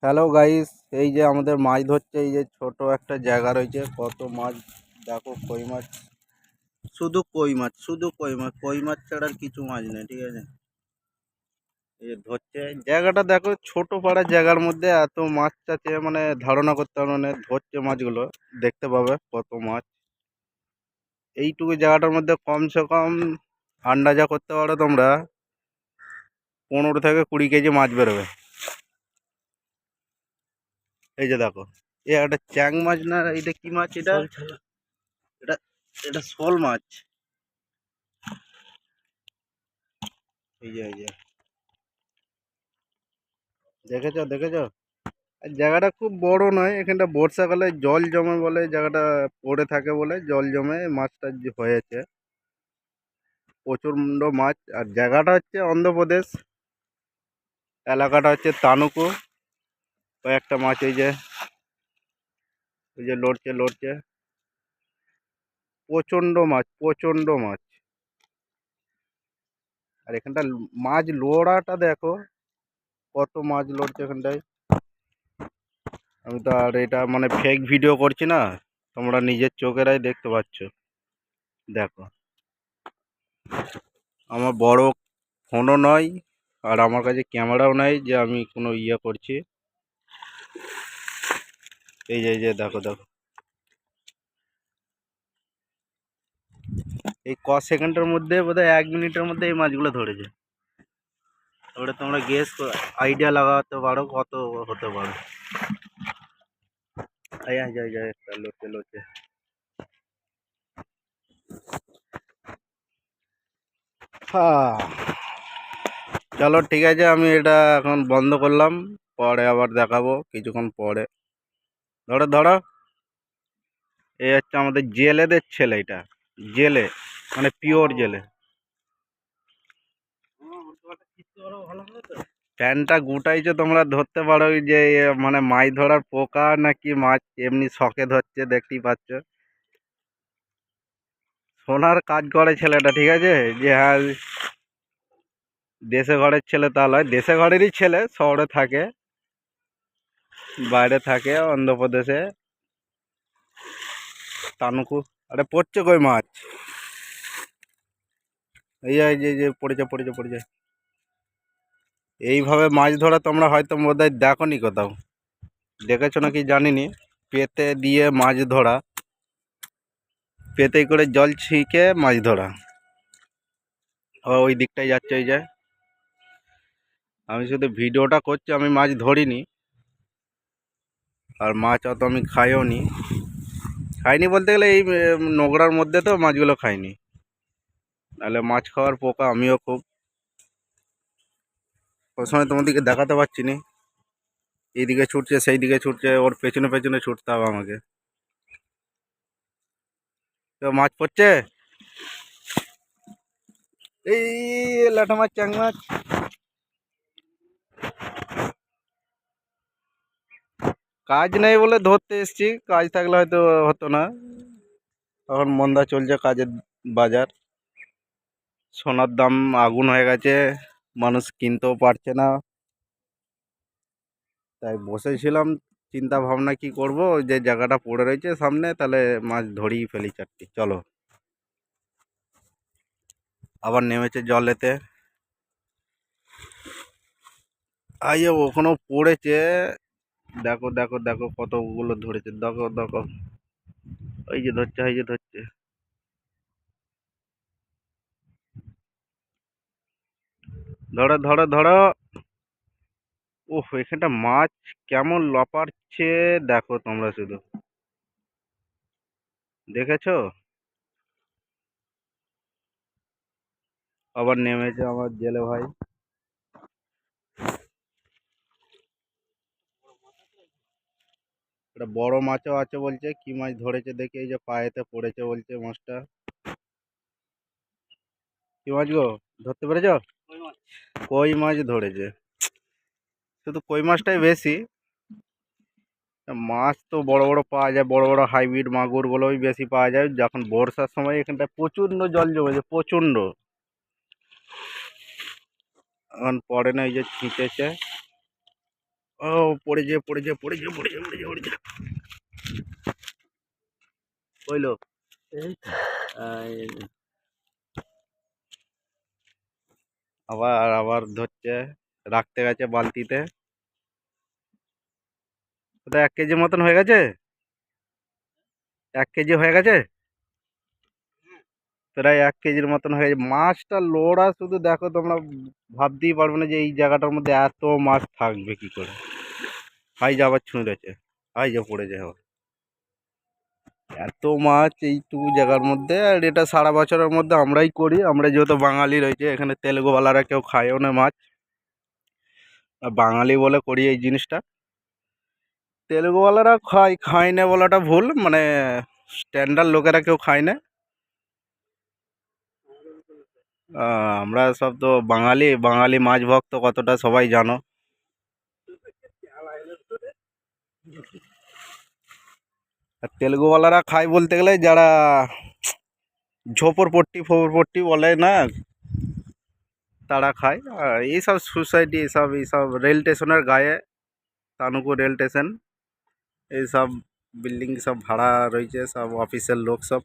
Hello guys, এই যে আমাদের মাছ ধরছে, এই যে ছোট একটা জায়গা রয়েছে, কত মাছ দেখো। কই মাছ, শুধু কই মাছ, শুধু কই মাছ, কই মাছ ছাড়া আর কিছু মাছ নেই, ঠিক আছে। এই যে ধরছে, জায়গাটা দেখো, ছোট পাড়ার জায়গার মধ্যে এত মাছ আছে, মানে ধারণা করতে পারবে না। ধরছে মাছগুলো, দেখতে পাবে কত মাছ। এইটুকু জায়গাটার মধ্যে কমসে কম আন্দাজা করতে পারো তোমরা 15 থেকে 20 কেজি মাছ বেরোবে। এই যে দেখো, এ একটা চ্যাং মাছ না, এটা কি মাছ এটা? এটা এটা শোল মাছ। এই যে দেখেছো দেখেছো। আর জায়গাটা খুব বড় নয়, এখানটা বর্ষাকালে জল জমে বলে, জায়গাটা পড়ে থাকে বলে জল জমে মাছটা যে হয়েছে। প্রচণ্ড মাছ। আর জায়গাটা হচ্ছে অন্ধ্রপ্রদেশ, এলাকাটা হচ্ছে তানুকু। কয়েকটা মাছ এই যে লড়ছে লড়ছে। প্রচণ্ড মাছ, প্রচণ্ড মাছ। আর এখানটা মাছ লোড়াটা দেখো, কত মাছ লড়ছে এখানটায়। আমি তো আর এটা মানে ফেক ভিডিও করছি না, তোমরা নিজের চোখেরাই দেখতে পাচ্ছ। দেখো, আমার বড় ফোনও নয়, আর আমার কাছে ক্যামেরাও নাই যে আমি কোনো ইয়ে করছি। এই যে দেখো দেখো, এই সেকেন্ডের মধ্যে, বোধহয় 1 মিনিটের মধ্যে এই মাছগুলো ধরেছে। ওটা তোমরা গেস আইডিয়া লাগাতে পারো কত হতে পারে। এই একটা লোচে লোচে। হ্যাঁ, চলো ঠিক আছে, আমি এটা এখন বন্ধ করলাম, পরে আবার দেখাবো কিছুক্ষণ পরে। ধরো ধরো, এই হচ্ছে আমাদের জেলেদের ছেলে, এটা জেলে, মানে পিওর জেলে। প্যান্টটা গুটাইছো, তোমরা ধরতে পারো যে মানে মাছ ধরার পোকা নাকি মাছ এমনি শখে ধরছে, দেখতেই পাচ্ছ। সোনার কাজ করে ছেলেটা, ঠিক আছে, যে হ্যাঁ দেশে ঘরের ছেলে তা নয়, দেশে ঘরেরই ছেলে, শহরে থাকে, বাইরে থাকে অন্ধ্রপ্রদেশে, তানুকু। আরে পড়ছে কই মাছ, এই যে পড়েছে পড়েছে পড়েছে। এইভাবে মাছ ধরা তোমরা হয়তো বোধহয় দেখোনি কোথাও, দেখেছো নাকি জানিনি। পেতে দিয়ে মাছ ধরা, পেতে করে জল ছিঁকে মাছ ধরা। ওই দিকটাই যাচ্ছে, এই যে আমি শুধু ভিডিওটা করছি, আমি মাছ ধরিনি, আর মাছ অত আমি খাইও নি। খাইনি বলতে গেলে এই নোংরার মধ্যে তো মাছগুলো খাইনি, নাহলে মাছ খাওয়ার পোকা আমিও খুব। ওই সময় তোমাদেরকে দেখাতে পারছি না, এইদিকে ছুটছে সেই দিকে ছুটছে, ওর পেছনে পেছনে ছুটতে হবে আমাকে। তো মাছ পড়ছে, এই ল্যাঠা মাছ, চ্যাং মাছ। কাজ নেই বলে ধরতে এসছি, কাজ থাকলে হয়তো হতো না। এখন মন্দা চলছে কাজের বাজার, সোনার দাম আগুন হয়ে গেছে, মানুষ কিনতেও পারছে না। তাই বসেছিলাম, চিন্তা ভাবনা কি করব, ওই যে জায়গাটা পড়ে রয়েছে সামনে, তাহলে মাছ ধরেই ফেলি চারটি। চলো, আবার নেমেছে জলেতে। আইয়ে ওখানেও পড়েছে, দেখো দেখো দেখো কতগুলো ধরেছে, দেখো দেখো। ওই যে ধরছে, এই যে ধরছে। ধরো ধরো ধরো। ওহ, এখানটা মাছ কেমন লপারছে, দেখো তোমরা শুধু, দেখেছো। আবার নেমেছে আমার জেলে ভাই। একটা বড় মাছও আছে বলছে, কি মাছ ধরেছে দেখি, এই যে পায়েতে পড়েছে বলছে মাছটা। কি মাছ গো, ধরতে পেরেছো? কই মাছ ধরেছে, শুধু কই মাছটাই বেশি। মাছ তো বড় বড় পাওয়া যায়, বড় বড় হাইব্রিড মাগুর গুলোই বেশি পাওয়া যায় যখন বর্ষার সময়। এখানটা প্রচণ্ড জল জমেছে, প্রচণ্ড। এখন পড়ে না, এই যে ছিঁচেছে। ও পড়েছে পড়েছে পড়েছে পড়েছে পড়েছে পড়েছে কইলো আবার আবার ধরছে, রাখতে গেছে বালতিতে। ওটা 1 কেজি মতন হয়ে গেছে, 1 কেজি হয়ে গেছে, প্রায় 1 কেজির মতন হয়ে গেছে। মাছটা লোড়া শুধু দেখো তোমরা, ভাবতেই পারবে না যে এই জায়গাটার মধ্যে এত মাছ থাকবে কি করে। হাই যে আবার ছুঁড়েছে, হাই যে পড়েছে আবার। এত মাছ এইটুকু জায়গার মধ্যে, আর এটা সারা বছরের মধ্যে আমরাই করি। আমরা যেহেতু বাঙালি রয়েছে এখানে, তেলেগুওয়ালারা কেউ খায়ও না মাছ, আর বাঙালি বলে করি এই জিনিসটা। তেলেগুওয়ালারা খায় না বলাটা ভুল, মানে স্ট্যান্ডার্ড লোকেরা কেউ খায় না। আমরা সব তো বাঙালি, বাঙালি মাছ ভক্ত কতটা সবাই জানো। আর তেলেগুওয়ালারা খায় বলতে গেলে যারা ঝোপড়পট্টি ফোপড়পট্টি বলে না, তারা খায়। আর এইসব সোসাইটি, এইসব এইসব রেল স্টেশনের গায়ে, তানুকু রেল স্টেশন, এইসব বিল্ডিং সব ভাড়া রয়েছে, সব অফিসের লোক সব